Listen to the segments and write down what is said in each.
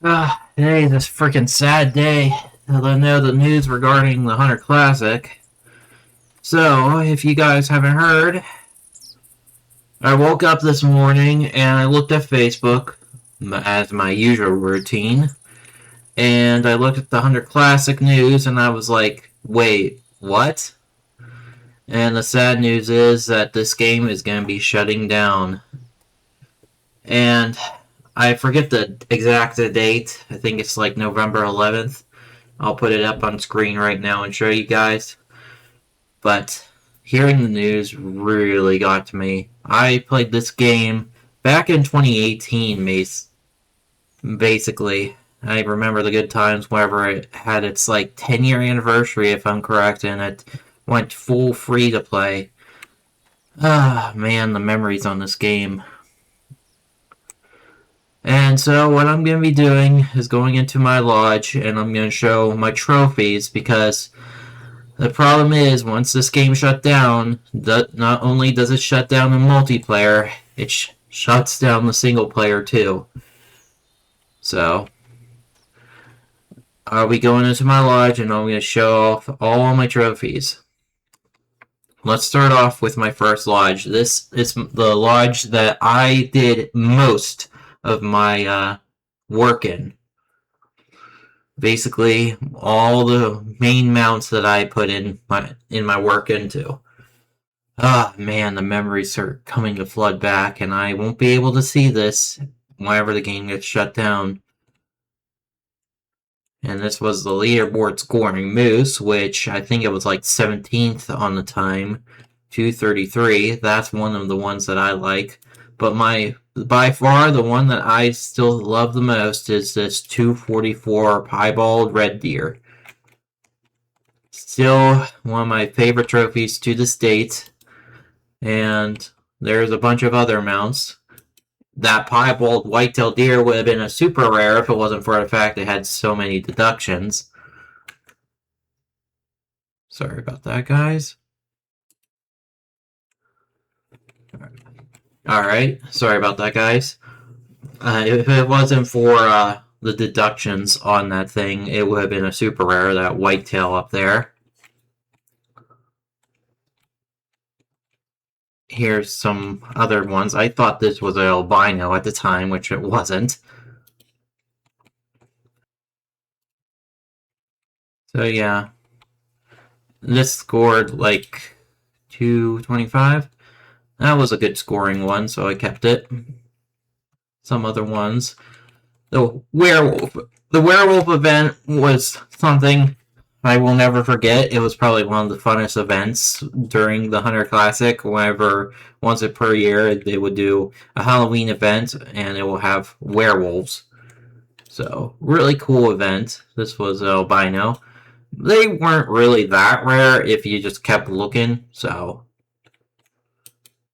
Today is this freaking sad day. I know the news regarding the Hunter Classic. So, if you guys haven't heard, I woke up this morning and I looked at Facebook, as my usual routine, and I looked at the Hunter Classic news and I was like, wait, what? And the sad news is that this game is going to be shutting down. And I forget the exact date. I think it's like November 11th. I'll put it up on screen right now and show you guys. But hearing the news really got to me. I played this game back in 2018, basically. I remember the good times whenever it had its like 10-year anniversary, if I'm correct, and it went full free to play. Ah, man, the memories on this game. And so what I'm going to be doing is going into my lodge and I'm going to show my trophies because the problem is once this game shut down, not only does it shut down the multiplayer, it shuts down the single player too. So I'll be going into my lodge and I'm going to show off all my trophies. Let's start off with my first lodge. This is the lodge that I did most of my work in. Basically, all the main mounts that I put in my work into. Ah, man, the memories are coming to flood back, and I won't be able to see this whenever the game gets shut down. And this was the leaderboard scoring Moose, which I think it was like 17th on the time, 233. That's one of the ones that I like. But by far the one that I still love the most is this 244 piebald red deer. Still one of my favorite trophies to this date. And there's a bunch of other mounts. That piebald white-tailed deer would have been a super rare if it wasn't for the fact it had so many deductions. Sorry about that, guys. Alright, sorry about that, guys. If it wasn't for the deductions on that thing, it would have been a super rare, that whitetail up there. Here's some other ones. I thought this was an albino at the time, which it wasn't. So yeah, this scored like 225. That was a good scoring one, so I kept it. Some other ones. The werewolf event was something I will never forget. It was probably one of the funnest events during the Hunter Classic. Whenever once per year they would do a Halloween event, and it will have werewolves. So really cool event. This was albino. They weren't really that rare if you just kept looking. So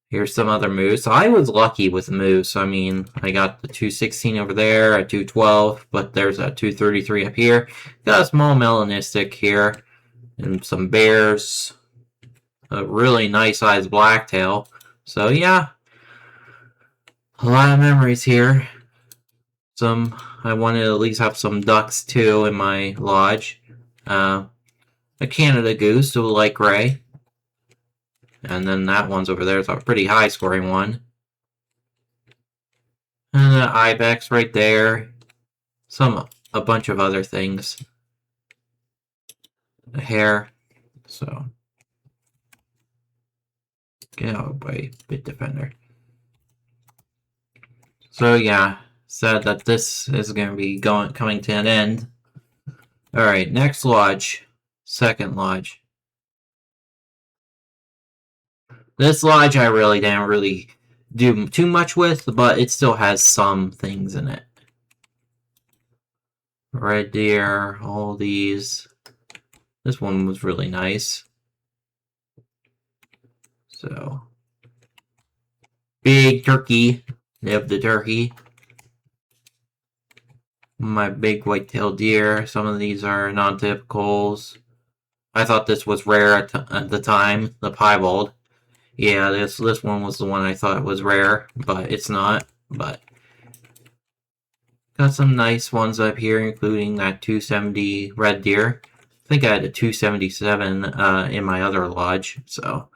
here's some other moves. So I was lucky with moves. I mean, I got the 216 over there, a 212, but there's a 233 up here. Got a small melanistic here, and some bears. A really nice sized blacktail. So yeah, a lot of memories here. I wanted to at least have some ducks too in my lodge. A Canada goose, a light gray. And then that one's over there. It's a pretty high scoring one. And the ibex right there. A bunch of other things. A hare. So get out of the way, bit defender. So yeah, said that this is going to be coming to an end. All right, next lodge, second lodge. This lodge I really didn't do too much with, but it still has some things in it. Red deer, all these. This one was really nice. So, big turkey. Live the turkey. My big white-tailed deer. Some of these are non-typicals. I thought this was rare at the time, the piebald. Yeah, this one was the one I thought was rare, but it's not. But Got some nice ones up here, including that 270 red deer. I think I had a 277 in my other lodge, so.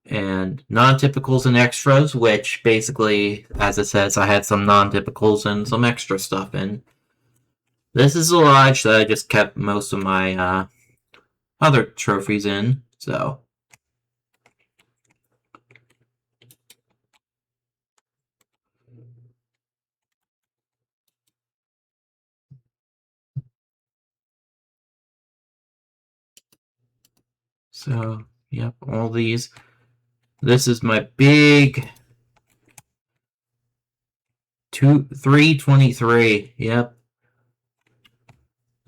And non-typicals and extras, which basically, as it says, I had some non-typicals and some extra stuff in. This is the lodge that I just kept most of my other trophies in, so. So, yep, all these. This is my big 323. Yep.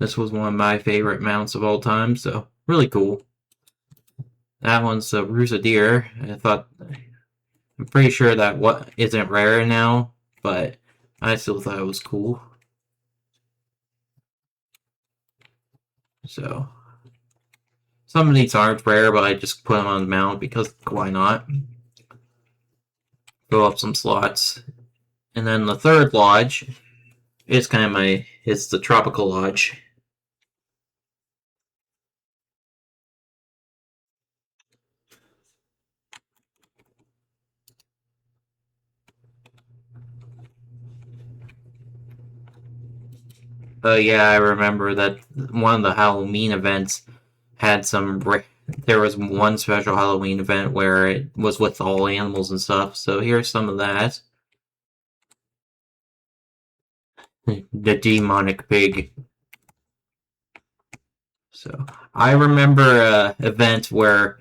This was one of my favorite mounts of all time, so really cool. That one's a Rusa deer. I'm pretty sure that what isn't rare now, but I still thought it was cool. So some of these aren't rare, but I just put them on the mount because why not? Fill up some slots. And then the third lodge is kind of it's the tropical lodge. Yeah, I remember that one of the Halloween events had some. There was one special Halloween event where it was with all animals and stuff. So here's some of that. The demonic pig. So I remember an event where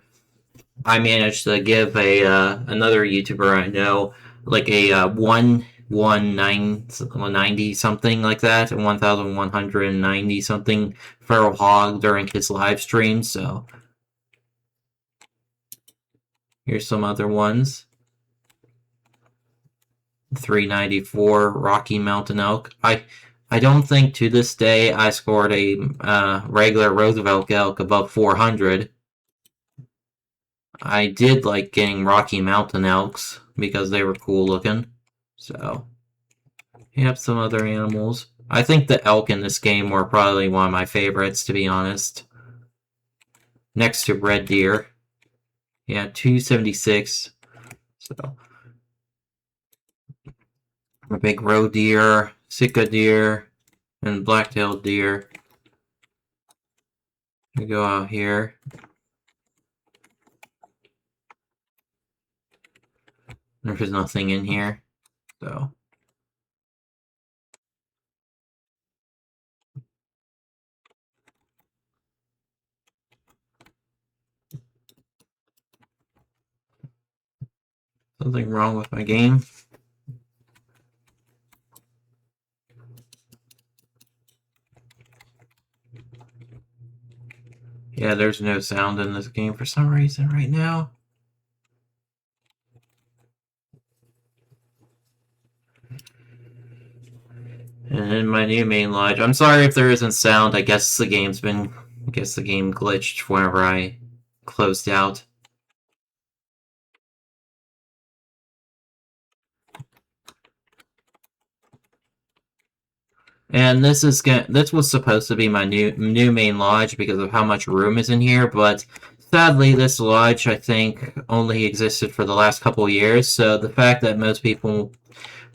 I managed to give a another YouTuber I know like a 190 something like that, 1190 something feral hog during his live stream. So here's some other ones. 394 Rocky Mountain elk. I don't think to this day I scored a regular Roosevelt elk above 400. I did like getting Rocky Mountain elks because they were cool looking. So, you have some other animals. I think the elk in this game were probably one of my favorites, to be honest. Next to red deer. Yeah, 276. So, a big roe deer, Sitka deer, and black-tailed deer. We go out here. There's nothing in here, so. Something wrong with my game. Yeah, there's no sound in this game for some reason right now. And in my new main lodge, I'm sorry if there isn't sound. I guess the game glitched whenever I closed out. And this was supposed to be my new main lodge because of how much room is in here, but sadly this lodge I think only existed for the last couple years, so the fact that most people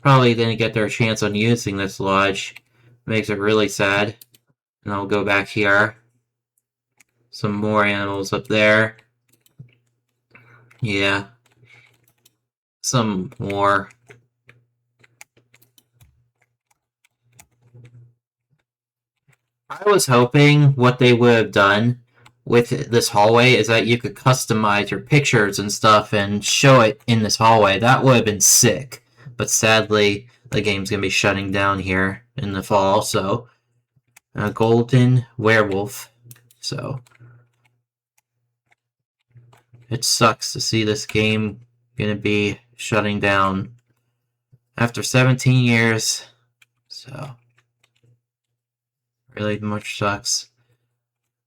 probably didn't get their chance on using this lodge makes it really sad. And I'll go back here. Some more animals up there. Yeah. Some more. I was hoping what they would have done with this hallway is that you could customize your pictures and stuff and show it in this hallway. That would have been sick. But sadly, the game's going to be shutting down here in the fall, so a golden werewolf. So it sucks to see this game going to be shutting down after 17 years. So really much sucks.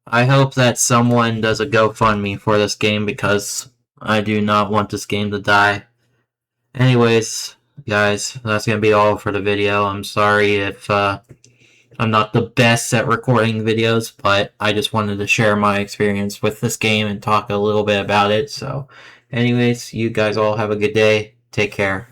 I hope that someone does a GoFundMe for this game because I do not want this game to die. Anyways, guys, that's gonna be all for the video. I'm sorry if I'm not the best at recording videos, but I just wanted to share my experience with this game and talk a little bit about it. So, anyways, you guys all have a good day. Take care.